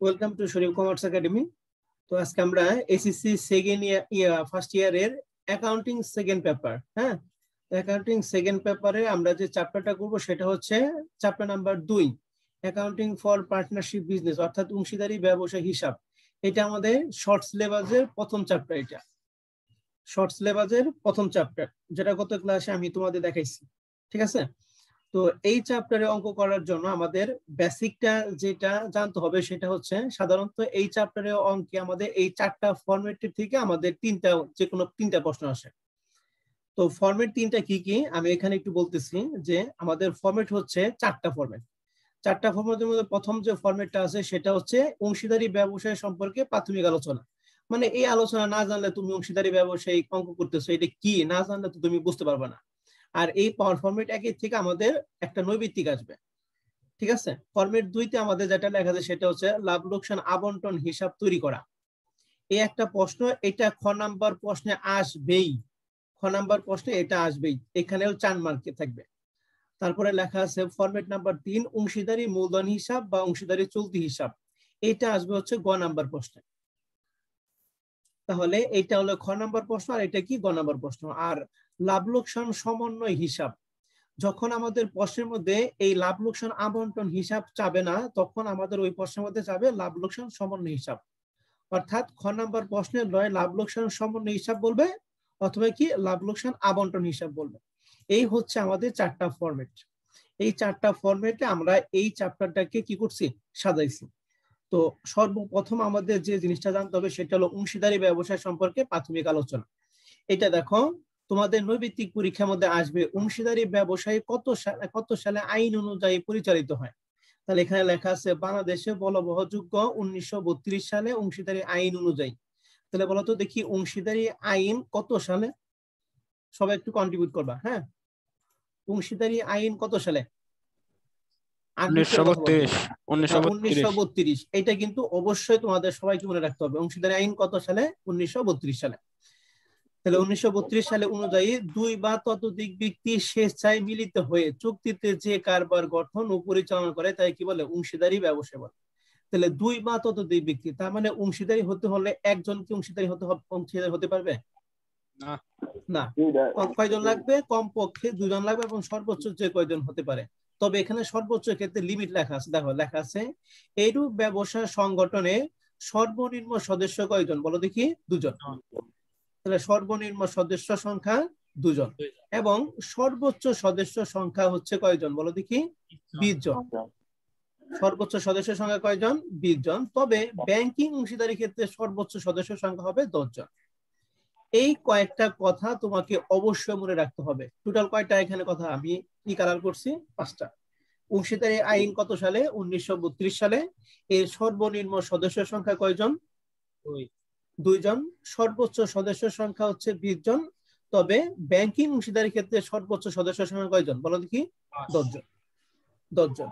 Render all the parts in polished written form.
Welcome to Sharif commerce academy. তো আজকে আমরা এসএসসি সেকেন্ড ইয়ার ফার্স্ট ইয়ারের অ্যাকাউন্টিং সেকেন্ড পেপার, হ্যাঁ, অ্যাকাউন্টিং সেকেন্ড পেপারে আমরা যে চ্যাপ্টারটা করব সেটা হচ্ছে chapter number 2, accounting for partnership business, অর্থাৎ অংশীদারি ব্যবসা হিসাব। এটা আমাদের শর্ট সিলেবাসের প্রথম চ্যাপ্টার, এটা শর্ট সিলেবাসের প্রথম চ্যাপ্টার, যেটা গত ক্লাসে আমি তোমাদের দেখাইছি, ঠিক আছে। তো এই চ্যাপ্টারে অঙ্ক করার জন্য আমাদের বেসিকটা যেটা জানতে হবে সেটা হচ্ছে সাধারণত এই চ্যাপ্টারে অঙ্কে আমাদের এই 4টা ফরম্যাটের থেকে আমাদের যে কোনো 3টা প্রশ্ন আসে। তো ফরম্যাট 3টা কি কি আমি এখানে একটু বলতেছি, যে আমাদের ফরম্যাট হচ্ছে 4টা ফরম্যাট। 4টা ফরম্যাটের মধ্যে প্রথম যে ফরম্যাটটা আছে সেটা হচ্ছে অংশীদারি ব্যবসায় সম্পর্কে প্রাথমিক আলোচনা। মানে এই আলোচনা না জানলে তুমি অংশীদারি ব্যবসায়ী অঙ্ক করতেছো, এটা কি না জানলে তো তুমি বুঝতে পারবে না। আর এই ফরম্যাট 1 থেকে আমাদের একটা নৈবিত্তিক আসবে, ঠিক আছে। ফরম্যাট 2তে আমাদের যেটা লেখা আছে সেটা হচ্ছে লাভ লোকসান আবন্টন হিসাব তৈরি করা। এই একটা প্রশ্ন, এটা খ নাম্বার প্রশ্নে আসবেই, খ নাম্বার প্রশ্নে এটা আসবেই, এখানেও 4 মার্কে থাকবে। তারপরে লেখা আছে ফরম্যাট নাম্বার 3 অংশীদারি মূলধন হিসাব বা অংশীদারি চলতি হিসাব, এটা আসবে হচ্ছে গ নাম্বার প্রশ্নে। তাহলে এটা হলো খ নাম্বার প্রশ্ন, আর এটা কি গ নাম্বার প্রশ্ন। আর লাভ লোকসান সমন্বয় হিসাব, যখন আমাদের প্রশ্নের মধ্যে এই লাভ লোকসান আবন্টন হিসাব চাবে না, তখন আমাদের ওই প্রশ্নের মধ্যে যাবে লাভ লোকসান সমন্বয় হিসাব। অর্থাৎ খ নাম্বার প্রশ্নে নয় লাভ লোকসান সমন্বয় হিসাব বলবে, অথবা কি লাভ লোকসান আবন্টন হিসাব বলবে। এই হচ্ছে আমাদের 4টা ফরম্যাট। এই 4টা ফরম্যাটে আমরা এই চ্যাপ্টারটাকে কি করছি, সাজাইছি। তো সর্বপ্রথম আমাদের যে জিনিসটা জানতে হবে সেটা হলো অংশীদারি ব্যবসা সম্পর্কে প্রাথমিক আলোচনা। এটা দেখো তোমাদের নৈবিত্তিক পরীক্ষার মধ্যে আসবে অংশীদারি ব্যবসায় কত সালে আইন অনুযায়ী পরিচালিত হয়। তাহলে এখানে লেখা আছে বাংলাদেশে বলবৎযোগ্য 1932 সালে অংশীদারি আইন অনুযায়ী। তাহলে বলতো দেখি অংশীদারি আইন কত সালে, সবাই একটু কন্ট্রিবিউট করবা। হ্যাঁ, অংশীদারি আইন কত সালে? 1932। এটা কিন্তু অবশ্যই তোমাদের সবাইকে মনে রাখতে হবে, অংশীদারি আইন কত সালে? 1932 সালে। তাহলে 1932 সালে অনুযায়ী 2 বা ততোধিক ব্যক্তি স্বেচ্ছায় মিলিত হয়ে চুক্তিতে যে কারবার গঠন ও পরিচালনা করে তাই কি বলে? অংশীদারি ব্যবসা বলে। তাহলে 2 বা ততোধিক ব্যক্তি, তার মানে অংশীদারি হতে হলে একজন কি অংশীদারি হতে পারবে না। কয়জন লাগবে? কমপক্ষে 2 জন লাগবে, এবং সর্বোচ্চ যে কয়জন হতে পারে। তবে এখানে সর্বোচ্চ ক্ষেত্রে লিমিট লেখা আছে, দেখো লেখা আছে এইরূপ ব্যবসা সংগঠনে সর্বনিম্ন সদস্য কয়জন বলো দেখি? 2 জন। তাহলে সর্বনিম্ন সদস্য সংখ্যা 2 জন, এবং সর্বোচ্চ সদস্য সংখ্যা হচ্ছে কয়জন বলো দেখি? 20 জন। সর্বোচ্চ সদস্য সংখ্যা কয়জন? 20 জন। তবে ব্যাংকিং অংশীদারি ক্ষেত্রে সর্বোচ্চ সদস্য সংখ্যা হবে 10 জন। এই কয়েকটা কথা তোমাকে অবশ্যই মনে রাখতে হবে। টোটাল কয়টা এখানে কথা আমি কি কালার করছি? 5টা। অংশীদারি আইন কত সালে? 1932 সালে। এর সর্বনিম্ন সদস্য সংখ্যা কয়জন? 2 জন। সর্বোচ্চ সদস্য সংখ্যা হচ্ছে 20 জন। তবে ব্যাংকিং অংশীদারি ক্ষেত্রে সর্বোচ্চ সদস্য সংখ্যা কয়জন বলো দেখি? 10 জন। 10 জন।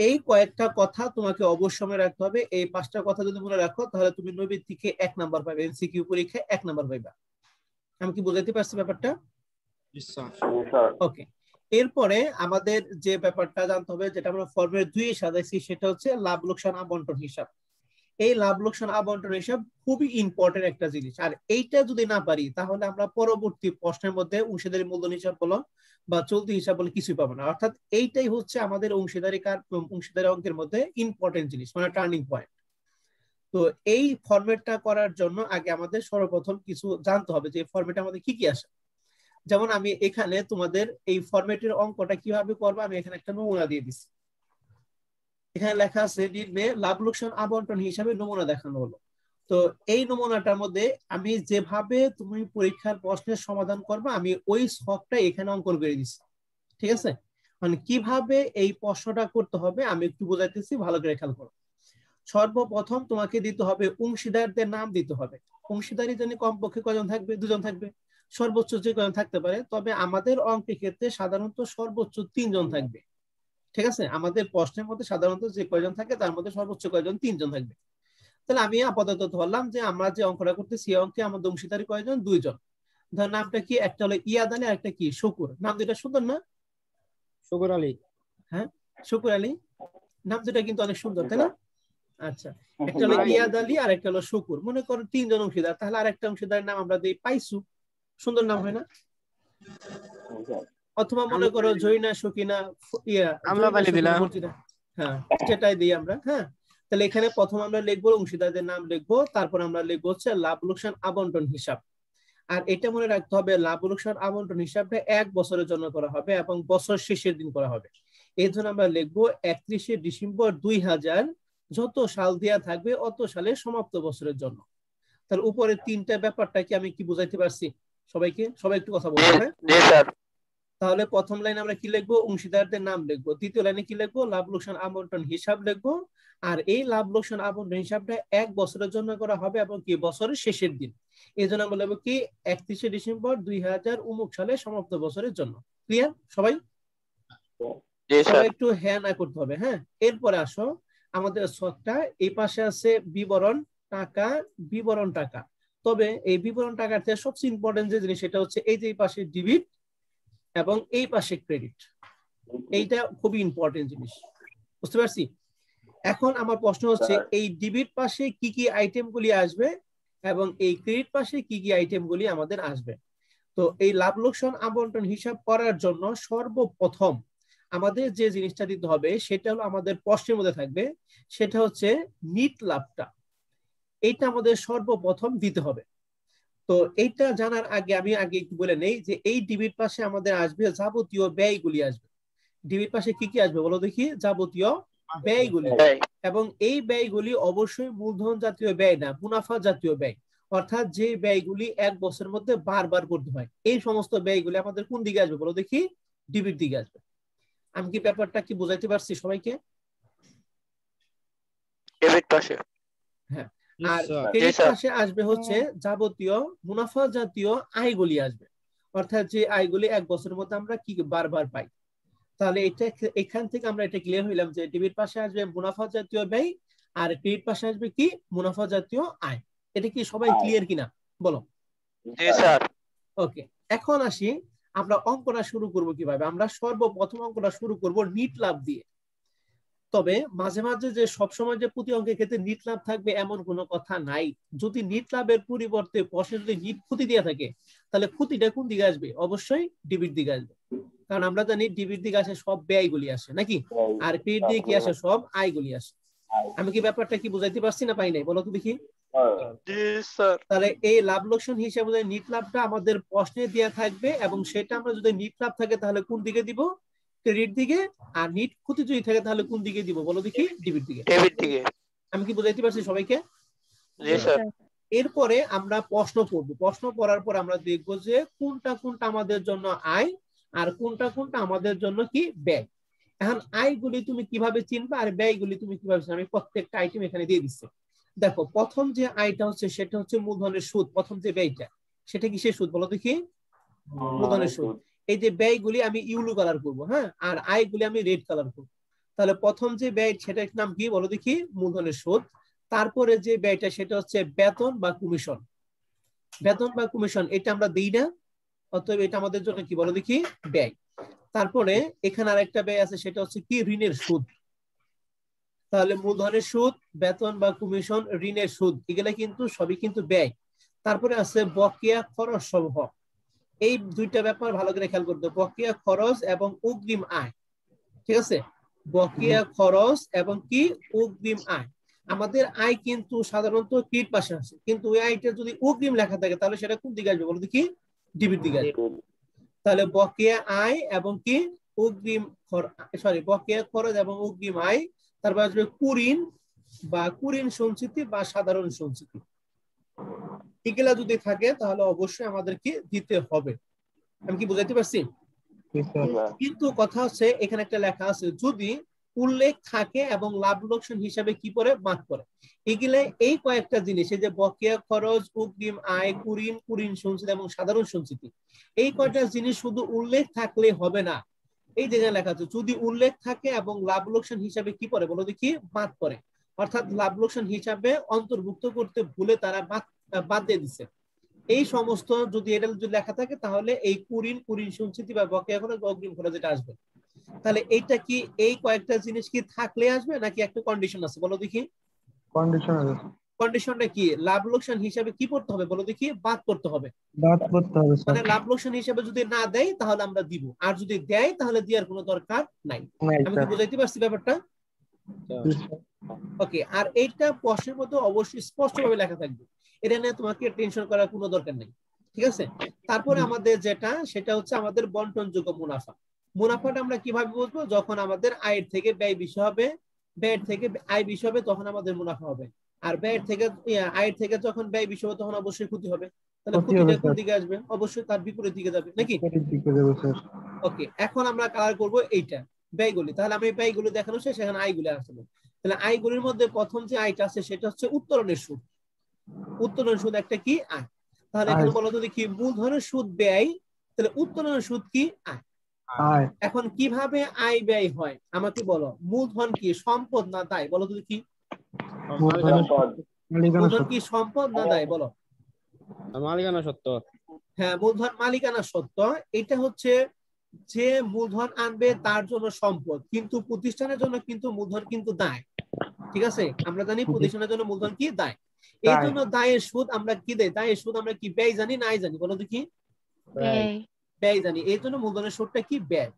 এই কয়েকটা কথা তোমাকে অবশ্যই মনে রাখতে হবে। এই 5টা কথা যদি মনে রাখো তাহলে তুমি নৈবিত্তিকে 1 নাম্বার পাবে, এমসিকিউ পরীক্ষায় 1 নাম্বার পাইবা। আমি কি বুঝাইতে পারছি ব্যাপারটা? ওকে। এরপরে আমাদের যে ব্যাপারটা জানতে হবে, যেটা আমরা ফরম্যাট 2 এ সাজাইছি, সেটা হচ্ছে লাভ লোকসান আবন্টন হিসাব। এই লাভ লোকসান আবন্টন হিসাব খুবই ইম্পর্টেন্ট একটা জিনিস। আর এইটা যদি না পারি তাহলে আমরা পরবর্তী প্রশ্নের মধ্যে অংশীদারি মূলধন হিসাব বলো বা চলতি হিসাব বলে কিছুই পাবো না। অর্থাৎ এইটাই হচ্ছে আমাদের অংশীদারি অঙ্কের মধ্যে ইম্পর্টেন্ট জিনিস, মানে টার্নিং পয়েন্ট। তো এই ফরম্যাটটা করার জন্য আগে আমাদের সর্বপ্রথম কিছু জানতে হবে যে ফরম্যাটে আমাদের কি কি আসে। যেমন আমি এখানে তোমাদের এই ফরম্যাটের অঙ্কটা কিভাবে করবো আমি এখানে একটা নমুনা দিয়ে দিচ্ছি। এখানে লেখা আছে নিম্নে লাভ লোকসান আবন্টন হিসাবে নমুনা দেখানো হলো। তো এই নমুনাটার মধ্যে আমি যেভাবে তুমি পরীক্ষার প্রশ্নের সমাধান করবে আমি ওই ছকটা এখানে অঙ্কন করে দিচ্ছি, ঠিক আছে। মানে কিভাবে এই প্রশ্নটা করতে হবে আমি একটু বোঝাইতেছি, ভালো করে খেয়াল করো। সর্বপ্রথম তোমাকে দিতে হবে অংশীদারদের নাম দিতে হবে। অংশীদারি জন্য কমপক্ষে কয়জন থাকবে? 2 জন থাকবে। সর্বোচ্চ যে কয়জন থাকতে পারে, তবে আমাদের অঙ্কের ক্ষেত্রে সাধারণত সর্বোচ্চ 3 জন থাকবে, ঠিক আছে। আমাদের প্রশ্নের মধ্যে সাধারণত যে কয়জন থাকে তার মধ্যে সর্বোচ্চ কয়জন? 3 জন থাকবে। তাহলে আমি আপাতত ধরলাম যে আমরা যে অঙ্কটা করতেছি এই অঙ্কে আমাদের অংশীদারি কয়জন? 2 জন। ধর নামটা কি? একটা হলো ইয়াদ আলী আর একটা কি শুকুর। নাম দুইটা সুন্দর না? শুকুর আলী। হ্যাঁ, শুকুর আলী। নাম দুটা কিন্তু অনেক সুন্দর, তাই না? আচ্ছা, একটা হলো ইয়াদ আলী আর একটা হলো শুকুর। মনে করো তিনজন অংশীদার, তাহলে আরেকটা অংশীদারের নাম আমরা দিই পাইসু। সুন্দর নাম হয় না? অথবা মনে করো জৈনা, সকিনা, মর্জিনা, হ্যাঁ যেটাই দিই আমরা। হ্যাঁ, তাহলে এখানে প্রথম আমরা লিখবো অংশীদারদের নাম লিখবো, তারপর আমরা লিখবো হচ্ছে লাভ লোকসান আবন্টন হিসাব। আর এটা মনে রাখতে হবে লাভ লোকসান আবন্টন হিসাবটা 1 বছরের জন্য করা হবে এবং বছর শেষের দিন করা হবে। এই জন্য আমরা লিখবো 31শে ডিসেম্বর 2000, যত সাল দেয়া থাকবে অত সালে সমাপ্ত বছরের জন্য। তাহলে উপরে তিনটা ব্যাপারটা কি আমি কি বুঝাইতে পারছি সবাইকে? সবাই একটু কথা বলবো। হ্যাঁ, তাহলে প্রথম লাইনে আমরা কি লিখবো? অংশীদারদের নাম লিখবো। দ্বিতীয় লাইনে কি লিখবো? লাভ লোকসান আবন্টন হিসাব লিখবো। আর এই লাভ লোকসান আবন্টন হিসাবটা 1 বছরের জন্য করা হবে এবং কি বছরের শেষের দিন। এই জন্য আমরা লিখবো কি 31শে ডিসেম্বর 2000 অমুক সালে সমাপ্ত বছরের জন্য। ক্লিয়ার সবাই? সবাই একটু হ্যাঁ না করতে হবে। হ্যাঁ, এরপরে আসো আমাদের ছকটা এই পাশে আছে বিবরণ টাকা, বিবরণ টাকা। তবে এই বিবরণ টাকার থেকে সবচেয়ে ইম্পর্টেন্ট যে জিনিস সেটা হচ্ছে এই যে এই পাশে ডেবিট এবং এই পাশে ক্রেডিট। এইটা খুবই ইম্পর্টেন্ট জিনিস, বুঝতে পারছি? এখন আমার প্রশ্ন হচ্ছে এই ডেবিট পাশে কি কি আইটেমগুলি আসবে এবং এই ক্রেডিট পাশে কি কি আইটেমগুলি আমাদের আসবে। তো এই লাভ লোকসান আবন্টন হিসাব করার জন্য সর্বপ্রথম আমাদের যে জিনিসটা দিতে হবে সেটা হলো আমাদের প্রশ্নের মধ্যে থাকবে, সেটা হচ্ছে নিট লাভটা। এইটা আমাদের সর্বপ্রথম দিতে হবে। তো এইটা জানার আগে আমি একটু বলে নেই যে এই ডেবিট পাশে আমাদের আসবে যাবতীয় ব্যয়গুলি আসবে। ডেবিট পাশে কি কি আসবে বলো দেখি? যাবতীয় ব্যয়গুলি, এবং এই ব্যয়গুলি অবশ্যই মূলধন জাতীয় ব্যয় না, মুনাফা জাতীয় ব্যয়। অর্থাৎ যে ব্যয়গুলি 1 বছরের মধ্যে বারবার করতে হয়, এই সমস্ত ব্যয়গুলি আমাদের কোন দিকে আসবে বলো দেখি? ডেবিট দিকে আসবে। আমি কি ব্যাপারটা কি বুঝাইতে পারছি সবাইকে? ডেবিট পাশে। হ্যাঁ, আর ক্রেডিট পাশে আসবে হচ্ছে যাবতীয় মুনাফা জাতীয় আয়গুলি আসবে। অর্থাৎ যে আয়গুলি 1 বছরের মধ্যে আমরা কি বারবার পাই। তাহলে এটা এখান থেকে আমরা এটা ক্লিয়ার হইলাম যে ডেবিট পাশে আসবে মুনাফা জাতীয় ব্যয় আর ক্রেডিট পাশে আসবে কি? মুনাফা জাতীয় আয়। এটা কি সবাই ক্লিয়ার কিনা বলো? জি স্যার। ওকে, এখন আসি আমরা অঙ্কটা শুরু করব কিভাবে। আমরা সর্বপ্রথম অঙ্কটা শুরু করব নিট লাভ দিয়ে। তবে মাঝে মাঝে যে সবসময় যে প্রতি অঙ্কের ক্ষেত্রে নিট লাভ থাকবে এমন কোনো কথা নাই। যদি নিট লাভের পরিবর্তে প্রশ্নে যদি নিট ক্ষতি দেওয়া থাকে তাহলে ক্ষতিটা কোন দিকে আসবে? অবশ্যই ডেবিট দিকে আসবে। কারণ আমরা জানি ডেবিট দিকে আসে সব ব্যয়গুলি আসে নাকি, আর ক্রেডিট দিকে কি আসে? সব আয়গুলি আসে। আমি কি ব্যাপারটা কি বুঝাইতে পারছি না পাই নাই বলো তো দেখি? তাহলে এই লাভ লোকসান হিসাবে যদি নিট লাভটা আমাদের প্রশ্নে দেওয়া থাকবে এবং সেটা আমরা যদি নিট লাভ থাকে তাহলে কোন দিকে দিব? ক্রেডিট দিকে। আর নিট ক্ষতি যদি থাকে তাহলে কোন দিকে দিব বলো দেখি? ডেবিট দিকে। ডেবিট দিকে। আমি কি বুঝাইতে পারছি সবাইকে? জি স্যার। এরপরে আমরা প্রশ্ন পড়ব। প্রশ্ন পড়ার পর আমরা দেখব যে কোনটা কোনটা আমাদের জন্য আয় আর কোনটা কোনটা আমাদের জন্য কি ব্যয়। এখন আয়গুলি তুমি কিভাবে চিনবে আর ব্যয়গুলি তুমি কিভাবে চিনবে? আমি প্রত্যেকটা আইটেম এখানে দিয়ে দিচ্ছি। দেখো, প্রথম যে আয়টা হচ্ছে সেটা হচ্ছে মূলধনের সুদ। প্রথম যে ব্যয়টা সেটা কিসের সুদ বলো দেখি? মূলধনের সুদ। এই যে ব্যয়গুলি আমি ইউলো কালার করব, হ্যাঁ, আর আয়গুলি আমি রেড কালার করব। তাহলে প্রথম যে ব্যয় সেটার নাম কি বলো দেখি? মূলধনের সুদ। তারপরে যে ব্যয়টা সেটা হচ্ছে বেতন বা কমিশন। বেতন বা কমিশন এটা আমরা দিই না, অতএব এটা আমাদের জন্য কি বলো দেখি? ব্যয়। তারপরে এখানে আরেকটা ব্যয় আছে সেটা হচ্ছে কি? ঋণের সুদ। তাহলে মূলধনের সুদ, বেতন বা কমিশন, ঋণের সুদ, এগুলা কিন্তু সবই কিন্তু ব্যয়। তারপরে আছে বকেয়া খরচ সমূহ। এই দুইটা ব্যাপার ভালো করে খেয়াল করতে হবে, বকেয়া খরচ এবং অগ্রিম আয়। ঠিক আছে? বকেয়া খরচ এবং কি? অগ্রিম আয়। আমাদের আয় কিন্তু সাধারণত ক্রেডিট পাশে আছে, কিন্তু ওই আয়টা যদি অগ্রিম লেখা থাকে তাহলে সেটা কোন দিকে আসবে বলো দেখি? ডেবিট দিকে আসবে। তাহলে বকেয়া আয় এবং কি? অগ্রিম বকেয়া খরচ এবং অগ্রিম আয়। তারপর আসবে কুঋণ বা কুঋণ সঞ্চিতি বা সাধারণ সঞ্চিতি। এগুলা যদি থাকে তাহলে অবশ্যই আমাদেরকে দিতে হবে। আমি কি বুঝাইতে পারছি? কিন্তু কথা হচ্ছে এখানে একটা লেখা আছে যদি উল্লেখ থাকে এবং লাভ লোকসান হিসাবে কি করে বাদ করে। এগুলা এই কয়েকটা জিনিস, এই যে বকেয়া খরচ, অগ্রিম আয়, কুঋণ, কুঋণ সঞ্চিতি এবং সাধারণ সঞ্চিতি, এই কয়টা জিনিস শুধু উল্লেখ থাকলে হবে না। এই জায়গায় লেখা আছে যদি উল্লেখ থাকে এবং লাভ লোকসান হিসাবে কি করে বলো দেখি? বাদ করে। অর্থাৎ লাভ লোকসান হিসাবে অন্তর্ভুক্ত করতে ভুলে তারা বাদ দিয়ে দিচ্ছে। এই সমস্ত যদি এটা যদি লেখা থাকে তাহলে এই কুঋণ, কুঋণ সঞ্চিতি বা বকেয়া খরচ, অগ্রিম খরচ যেটা আসবে। তাহলে এইটা কি এই কয়েকটা জিনিস কি থাকলে আসবে নাকি একটা কন্ডিশন আছে বলো দেখি? কন্ডিশন আছে। কন্ডিশনটা কি? লাভ লোকসান হিসাবে কি করতে হবে বলো দেখি? বাদ করতে হবে। বাদ করতে হবে স্যার। মানে লাভ লোকসান হিসাবে যদি না দেয় তাহলে আমরা দিব, আর যদি দেয় তাহলে দেওয়ার কোনো দরকার নাই। নাই আমি কি স্যার। বুঝাইতে পারছি ব্যাপারটা? জি স্যার। ওকে, আর এইটা প্রশ্নের মধ্যে অবশ্যই স্পষ্টভাবে লেখা থাকবে, এটা নিয়ে তোমাকে টেনশন করার কোনো দরকার নেই। ঠিক আছে? তারপরে আমাদের যেটা সেটা হচ্ছে আমাদের বন্টনযোগ্য মুনাফা। মুনাফাটা আমরা কিভাবে বুঝবো? যখন আমাদের আয়ের থেকে ব্যয় বেশি হবে, ব্যয়ের থেকে আয় বেশি হবে, তখন আমাদের মুনাফা হবে। আর ব্যয়ের থেকে আয়ের থেকে যখন ব্যয় বেশি হবে তখন অবশ্যই ক্ষতি হবে। তাহলে ক্ষতি হবে ক্ষতিটা কোন স্যার। দিকে আসবে? অবশ্যই তার বিপরীত দিকে যাবে নাকি? বিপরীত দিকে যাবে স্যার। ওকে, এখন আমরা কালার করব এইটা ব্যয়গুলি। তাহলে আমি ব্যয়গুলি দেখানো শেষ, এখন আয়গুলি আসবে। তাহলে আয়গুলির মধ্যে প্রথম যে আয়টা আছে সেটা হচ্ছে উত্তোলনের সুদ। উত্তোলনের সুদ একটা কি? আয়। তাহলে আয়। এখানে বলো তো দেখি, মূলধনের সুদ ব্যয়, তাহলে উত্তোলনের সুদ কি? আয়। আয়। এখন কিভাবে আয় ব্যয় হয় আমাকে বলো? মূলধন কি সম্পদ না দায়? বলো তো দেখি। মূলধন কি সম্পদ না দায়? বলো। মালিকানা সত্ত্ব। হ্যাঁ, মূলধন মালিকানা সত্ত্ব। এটা হচ্ছে যে মূলধন আনবে তার জন্য সম্পদ, কিন্তু প্রতিষ্ঠানের জন্য কিন্তু মূলধন কিন্তু দায়। ঠিক আছে? আমরা জানি প্রতিষ্ঠানের জন্য মূলধন কি? দায়। এই জন্য দায়ের সুদ আমরা কি দেই? দায়ের সুদ আমরা কি ব্যয় জানি না আয় জানি? বলো দেখি। ব্যয় জানি, এই জন্য মূলধনের সুদটা কি? ব্যয়।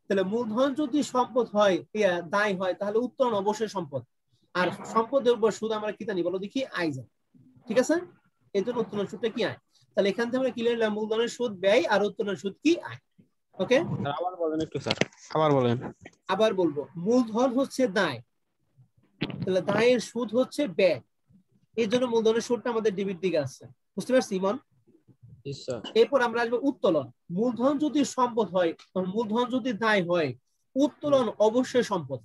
তাহলে মূলধন যদি সম্পদ হয়, দায় হয়, তাহলে উত্তোলন অবশ্যই সম্পদ। আর সম্পদের উপর সুদ আমরা কি জানি? বলো দেখি। আয় জানি। ঠিক আছে? এই জন্য উত্তোলন সুদটা কি? আয়। তাহলে এখান থেকে আমরা ক্লিয়ার হলাম মূলধনের সুদ ব্যয় আর উত্তোলন সুদ কি? আয়। ওকে, আবার বলেন একটু স্যার, আবার বলেন। আবার বলবো, মূলধন হচ্ছে দায়, তাহলে দায়ের সুদ হচ্ছে ব্যয়, এই জন্য মূলধনের সুদটা আমাদের ডেবিট দিকে আছে। বুঝতে পারছি ইমন? এরপর আমরা আসবো উত্তোলন। মূলধন যদি সম্পদ হয়, মূলধন যদি দায় হয়, উত্তোলন অবশ্যই সম্পদ।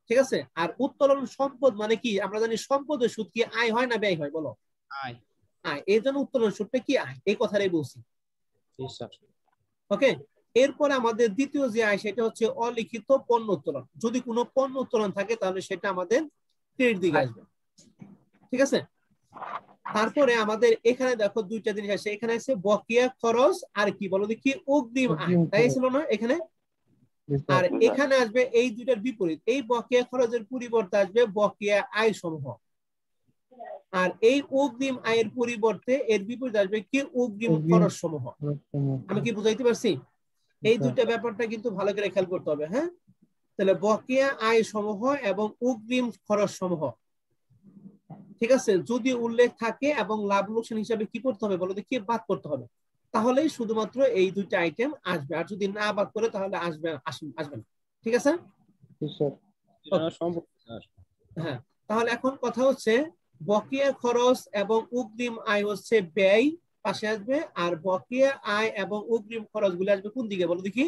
ঠিক আছে? আর উত্তোলন সম্পদ মানে কি? আমরা জানি সম্পদের সুদ কি? আয় হয় না ব্যয় হয়? বলো। আয়। আয়, এই জন্য উত্তোলন সুদটা কি? আয়। এই কথাটাই বলছি। ওকে, এরপরে আমাদের দ্বিতীয় যে আয় সেটা হচ্ছে অলিখিত পণ্য উত্তোলন। যদি কোনো পণ্য উত্তোলন থাকে তাহলে সেটা আমাদের ক্রেডিট দিকে আসবে। ঠিক আছে? তারপরে আমাদের এখানে দেখো দুইটা জিনিস আছে, এখানে আছে বকেয়া খরচ আর কি বলো দেখি? অগ্রিম আয়। তাই ছিল না এখানে? আর এখানে আসবে এই দুইটার বিপরীত, এই বকেয়া খরচের পরিবর্তে আসবে বকেয়া আয় সমূহ। আর এই অগ্রিম আয়ের পরিবর্তে এর বিপরীতে আসবে কি? অগ্রিম খরচ সমূহ। আমি কি বুঝাইতে পারছি? এই দুইটা ব্যাপারটা কিন্তু ভালো করে খেয়াল করতে হবে। হ্যাঁ, তাহলে বকেয়া আয় সমূহ এবং অগ্রিম খরচ সমূহ। ঠিক আছে? যদি উল্লেখ থাকে এবং লাভ লোকসান হিসাবে কি করতে হবে বলো দেখি? বাদ করতে হবে। তাহলেই শুধুমাত্র এই দুইটা আইটেম আসবে, আর যদি না বাদ করে তাহলে আসবে না। ঠিক আছে? হ্যাঁ, তাহলে এখন কথা হচ্ছে বকেয়া খরচ এবং অগ্রিম আয় হচ্ছে ব্যয় পাশে আসবে, আর বকেয়া আয় এবং অগ্রিম খরচ গুলো আসবে কোন দিকে বলো দেখি?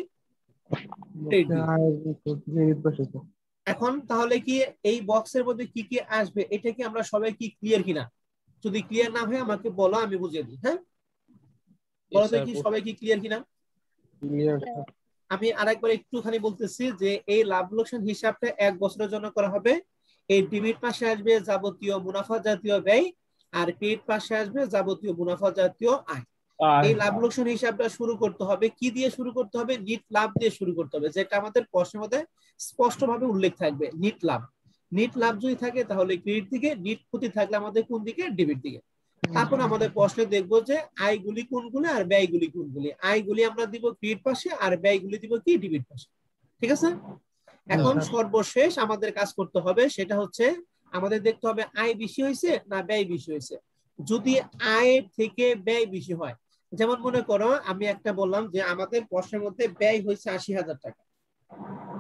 এখন তাহলে কি এই বক্সের মধ্যে কি কি আসবে এটা কি আমরা সবাই কি ক্লিয়ার কিনা? যদি ক্লিয়ার না হয় আমাকে বলো, আমি বুঝিয়ে দিই। হ্যাঁ, বলো তো কি সবাই কি ক্লিয়ার কিনা? আমি আরেকবার একটুখানি বলতেছি যে এই লাভ লোকসান হিসাবটা 1 বছরের জন্য করা হবে। এই ডেবিট পাশে আসবে যাবতীয় মুনাফা জাতীয় ব্যয়, আর ক্রেডিট পাশে আসবে যাবতীয় মুনাফা জাতীয় আয়। এই লাভ লোকসান হিসাবটা শুরু করতে হবে কি দিয়ে? শুরু করতে হবে নিট লাভ দিয়ে শুরু করতে হবে, যেটা আমাদের প্রশ্নের মধ্যে স্পষ্টভাবে উল্লেখ থাকবে। নিট লাভ, নিট লাভ যদি থাকে তাহলে ক্রেডিট দিকে, নিট ক্ষতি থাকলে আমাদের কোন দিকে? ডেবিট দিকে। তারপর আমাদের প্রশ্নে দেখবো যে আয়গুলি কোনগুলি আর ব্যয়গুলি কোনগুলি। আয়গুলি আমরা দিব ক্রেডিট পাশে আর ব্যয়গুলি দিব কি? ডেবিট পাশে। ঠিক আছে? এখন সর্বশেষ আমাদের কাজ করতে হবে, সেটা হচ্ছে আমাদের দেখতে হবে আয় বেশি হয়েছে না ব্যয় বেশি হয়েছে। যদি আয়ের থেকে ব্যয় বেশি হয়, যেমন মনে করো আমি একটা বললাম যে আমাদের প্রশ্নের মধ্যে ব্যয় হয়েছে 80,000 টাকা।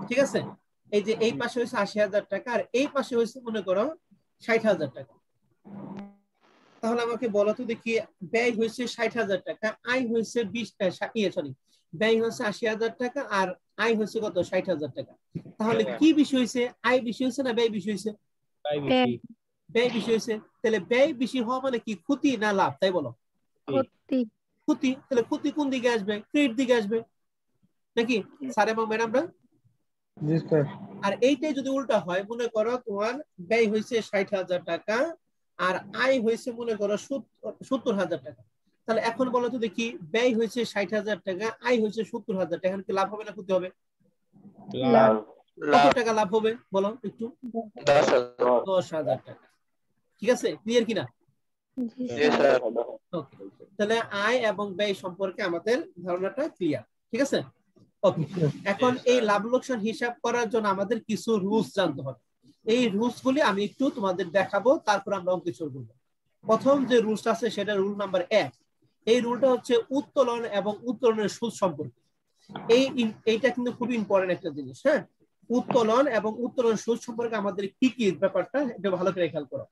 ঠিক আছে? এই যে এই পাশে হয়েছে 80,000 টাকা আর এই পাশে হয়েছে মনে করো 60,000 টাকা। তাহলে আমাকে বলো তো দেখি, ব্যয় হয়েছে 60,000 টাকা, আয় হয়েছে 20 ব্যয় হয়েছে 80,000 টাকা আর আয় হয়েছে কত? 60,000 টাকা। তাহলে কি বেশি হয়েছে? আয় বেশি হয়েছে না ব্যয় বেশি হয়েছে? ব্যয় বেশি হয়েছে। তাহলে ব্যয় বেশি হওয়া মানে কি? ক্ষতি না লাভ? তাই বলো। ক্ষতি। তাহলে ক্ষতি কোন দিকে আসবে? ক্রেডিট দিকে আসবে নাকি স্যার এবং ম্যাডামরা? আর এইটাই যদি উল্টা হয়, মনে করো তোমার ব্যয় হয়েছে 60,000 টাকা আর আয় হয়েছে মনে করো 70,000 টাকা, তাহলে এখন বলো তো দেখি, ব্যয় হয়েছে 60,000 টাকা, আয় হয়েছে 70,000 টাকা, এখন কি লাভ হবে না ক্ষতি হবে? লাভ। কত টাকা লাভ হবে বলো একটু? 10,000 টাকা। ঠিক আছে, ক্লিয়ার কিনা? ওকে, তাহলে আয় এবং ব্যয় সম্পর্কে আমাদের ধারণাটা ক্লিয়ার। ঠিক আছে, ওকে। এখন এই লাভ লোকসান হিসাব করার জন্য আমাদের কিছু রুলস জানতে হবে। এই রুলস গুলি আমি একটু তোমাদের দেখাবো, তারপর আমরা অঙ্ক শুরু করবো। প্রথম যে রুলসটা আছে সেটা রুল নাম্বার 1। এই রুলটা হচ্ছে উত্তোলন এবং উত্তোলনের সুদ সম্পর্কে। এইটা কিন্তু খুব ইম্পর্টেন্ট একটা জিনিস। হ্যাঁ, উত্তোলন এবং উত্তোলন সুদ সম্পর্কে আমাদের কি কি ব্যাপারটা, এটা ভালো করে খেয়াল করো।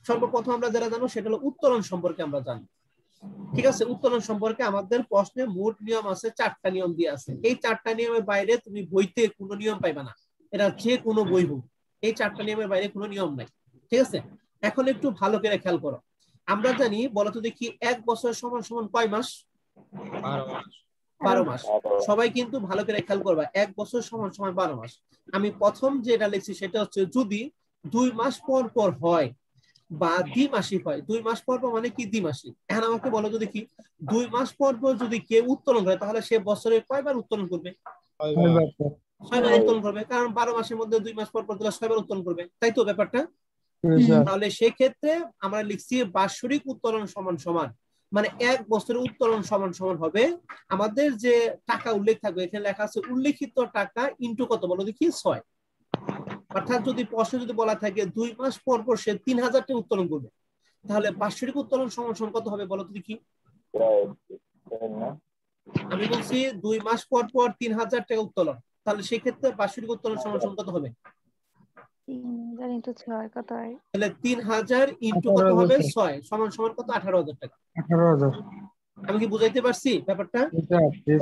সর্বপ্রথম আমরা যারা জানো সেটা হলো উত্তোলন সম্পর্কে আমরা জানি। ঠিক আছে, উত্তোলন সম্পর্কে আমাদের প্রশ্নে মোট নিয়ম আছে 4টা নিয়ম দিয়ে আছে। এই 4টা নিয়মের বাইরে তুমি বইতে কোনো নিয়ম পাইবা না, এটা যে কোনো বই হোক, এই 4টা নিয়মের বাইরে কোনো নিয়ম নাই। ঠিক আছে, এখন একটু ভালো করে খেয়াল করো। আমরা জানি, বলো তো দেখি, 1 বছর সমান সমান কয় মাস? 12 মাস। সবাই কিন্তু ভালো করে খেয়াল করবা, 1 বছর সমান সমান 12 মাস। আমি প্রথম যেটা লিখছি সেটা হচ্ছে যদি 2 মাস পর পর হয় বা দ্বিমাসিক হয়। 2 মাস পর পর মানে কি দ্বিমাসিক? এখন আমাকে বলো তো দেখি, 2 মাস পর পর যদি কেউ উত্তোলন করে তাহলে সে বছরে কয়বার উত্তোলন করবে? 6বার উত্তোলন করবে, কারণ 12 মাসের মধ্যে 2 মাস পর পর দিলে 6বার উত্তোলন করবে, তাই তো ব্যাপারটা? তাহলে সেক্ষেত্রে আমরা লিখছি বাৎসরিক উত্তোলন সমান সমান, মানে 1 বছরের উত্তোলন সমান সমান হবে আমাদের যে টাকা উল্লেখ থাকবে, এখানে লেখা আছে উল্লেখিত টাকা ইন্টু কত বলো দেখি? 6। অর্থাৎ যদি প্রশ্নে যদি বলা থাকে 2 মাস পর পর সে 3,000 টাকা উত্তোলন করবে, তাহলে বাৎসরিক উত্তোলন সমান সমান কত হবে বলো তো দেখি? আমি বলছি 2 মাস পর পর 3,000 টাকা উত্তোলন, তাহলে সেক্ষেত্রে বাৎসরিক উত্তোলন সমান সমান কত হবে? 3,000 into 6 কত হয়? তাহলে 3,000 ইন্টু কত হবে? 6 সমান সমান কত? 18,000 টাকা। 18,000। আমি কি বুঝাইতে পারছি ব্যাপারটা?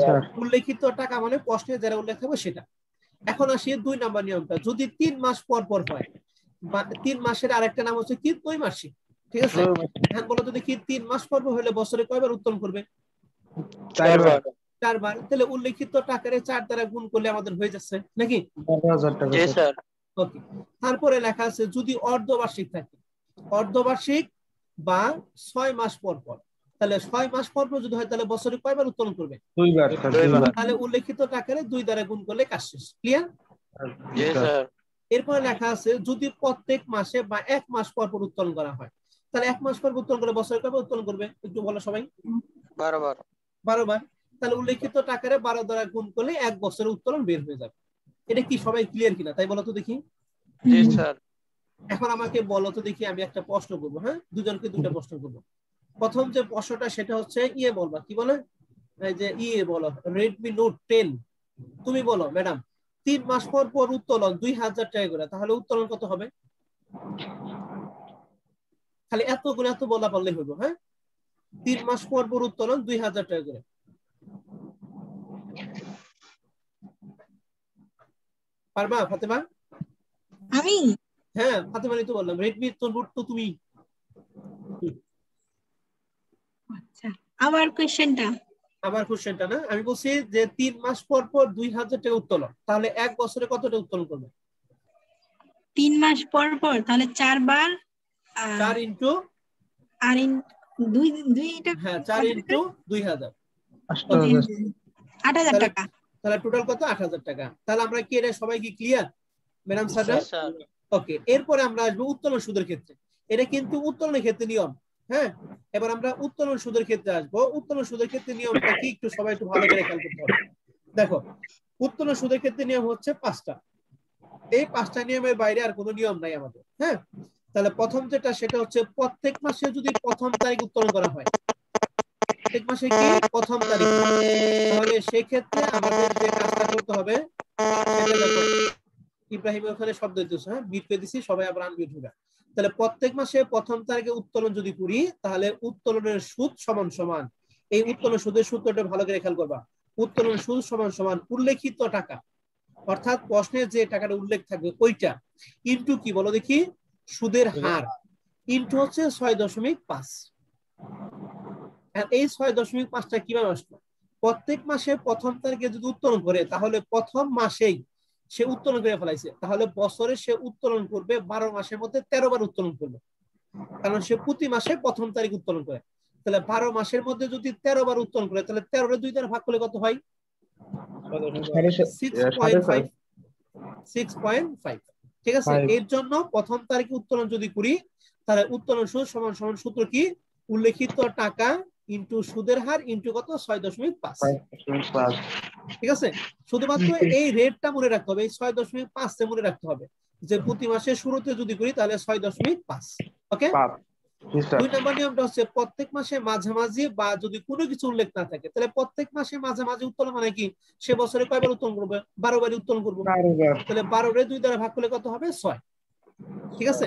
স্যার। উল্লেখিত টাকা মানে প্রশ্নে যারা উল্লেখ থাকবে সেটা। এখন আসি 2 নাম্বার নিয়মটা, যদি 3 মাস পর পর হয়, 3 মাসের আরেকটা নাম হচ্ছে কি? ত্রৈমাসিক। ঠিক আছে, এখন বলো তো দেখি 3 মাস পর পর হলে বছরে কয়বার উত্তোলন করবে? 4বার। 4বার। তাহলে উল্লেখিত টাকারে 4 দ্বারা গুণ করলে আমাদের হয়ে যাচ্ছে নাকি? 12,000 টাকা। স্যার। ওকে, তারপরে লেখা আছে যদি অর্ধবার্ষিক থাকে, অর্ধবার্ষিক বা 6 মাস পর পর, তাহলে 6 মাস পর পর যদি হয় তাহলে বছরে কয়বার উত্তোলন করবে? 2বার। তাহলে উল্লেখিত টাকারে 2 দ্বারা গুণ করলে কাজ শেষ। ক্লিয়ার? এরপরে লেখা আছে যদি প্রত্যেক মাসে বা 1 মাস পর পর উত্তোলন করা হয়, তাহলে 1 মাস পর উত্তোলন করে বছরে কয়বার উত্তোলন করবে? একটু বলো সবাই। 12 বার। 12 বার। তাহলে উল্লেখিত টাকারে 12 দ্বারা গুণ করলে 1 বছরের উত্তোলন বের হয়ে যাবে। এটা কি সবাই ক্লিয়ার কিনা তাই বলো তো দেখি? জি স্যার। এখন আমাকে বলো তো দেখি, আমি একটা প্রশ্ন করবো। হ্যাঁ, দুজনকে দুটো প্রশ্ন করবো। প্রথম যে প্রশ্নটা সেটা হচ্ছে বলবা, কি বলে? এই যে বলো, রেডমি নোট 10। তুমি বলো ম্যাডাম, 3 মাস পর পর উত্তোলন 2,000 টাকা করে, তাহলে উত্তোলন কত হবে? খালি এতগুলো এত বলা পারলেই হইব। হ্যাঁ, 3 মাস পর পর উত্তোলন 2,000 টাকা করে। পারবা ফাতেমা? আমি? হ্যাঁ, ফাতেমা তো বললাম, রেডমি তো নোট তো তুমি। আচ্ছা, আবার কোশ্চেনটা? আমার কোশ্চেনটা না, আমি বলছি যে 3 মাস পর পর 2,000 টাকা উত্তোলন, তাহলে 1 বছরে কতটা উত্তোলন করবে? 3 মাস পর পর, তাহলে 4 বার 4 ইন্টু আর 2 এটা হ্যাঁ 4 ইন্টু 2,000, 8,000 টাকা। তাহলে টোটাল কত? 8,000 টাকা। তাহলে আমরা কি এটা সবাই কি ক্লিয়ার ম্যাডাম স্যার? ওকে, এরপরে আমরা আসবো উত্তোলন সুদের ক্ষেত্রে। এটা কিন্তু উত্তোলনের ক্ষেত্রে নিয়ম। হ্যাঁ, এবার আমরা উত্তোলন সুদের ক্ষেত্রে আসবো। উত্তোলন সুদের ক্ষেত্রে নিয়মটা কি একটু সবাই একটু ভালো করে খেয়াল করতে হবে। দেখো, উত্তোলন সুদের ক্ষেত্রে নিয়ম হচ্ছে 5টা। এই 5টা নিয়মের বাইরে আর কোনো নিয়ম নাই আমাদের। হ্যাঁ, তাহলে প্রথম যেটা সেটা হচ্ছে প্রত্যেক মাসে যদি প্রথম তারিখ উত্তোলন করা হয়, প্রত্যেক মাসে কি প্রথম তারিখ, তাহলে সেই ক্ষেত্রে আমাদের যে কাজটা করতে হবে সেটা দেখো, ইব্রাহিম ওখানে শব্দ দিতেছে। হ্যাঁ, মিউট করে দিছি, সবাই আবার আনমিউট হবে। তাহলে প্রত্যেক মাসে প্রথম তারিখে উত্তোলন যদি করি, তাহলে উত্তোলনের সুদ সমান সমান, এই উত্তোলন সুদের সূত্রটা ভালো করে খেয়াল করবা, উত্তোলনের সুদ সমান সমান উল্লেখিত টাকা, অর্থাৎ প্রশ্নে যে টাকাটা উল্লেখ থাকবে ওইটা ইনটু কি বলো দেখি? সুদের হার ইনটু হচ্ছে 6.5। এই 6.5টা কিভাবে আসলো? প্রত্যেক মাসে প্রথম তারিখে যদি উত্তোলন করে, তাহলে প্রথম মাসেই সে উত্তোলন করে ফেলাইছে, তাহলে বছরে সে উত্তোলন করবে 12 মাসের মধ্যে 13 বার উত্তোলন করবে, কারণ সে প্রতি মাসে প্রথম তারিখ উত্তোলন করে। তাহলে 12 মাসের মধ্যে যদি 13 বার উত্তোলন করে তাহলে 13 রে 2 দ্বারা ভাগ করলে কত হয়? 6.5। 6.5। ঠিক আছে, এর জন্য প্রথম তারিখে উত্তোলন যদি করি তাহলে উত্তোলন সুদ সমান সমান সূত্র কি? উল্লেখিত টাকা ইনটু সুদের হার ইনটু কত? 6.5। ঠিক আছে, শুধুমাত্র এই রেটটা মনে রাখতে হবে, এই 6.5 মনে রাখতে হবে যে প্রতি মাসের শুরুতে যদি করি তাহলে 6.5। ওকে। 2 নম্বর নিয়মটা হচ্ছে প্রত্যেক মাসে মাঝামাঝি বা যদি কোনো কিছু উল্লেখ না থাকে তাহলে প্রত্যেক মাসে মাঝামাঝি উত্তোলন মানে কি? সে বছরে কয়বার উত্তোলন করবে? 12 বার উত্তোলন করবো। তাহলে 12 রে 2 দ্বারা ভাগ করলে কত হবে? 6। ঠিক আছে,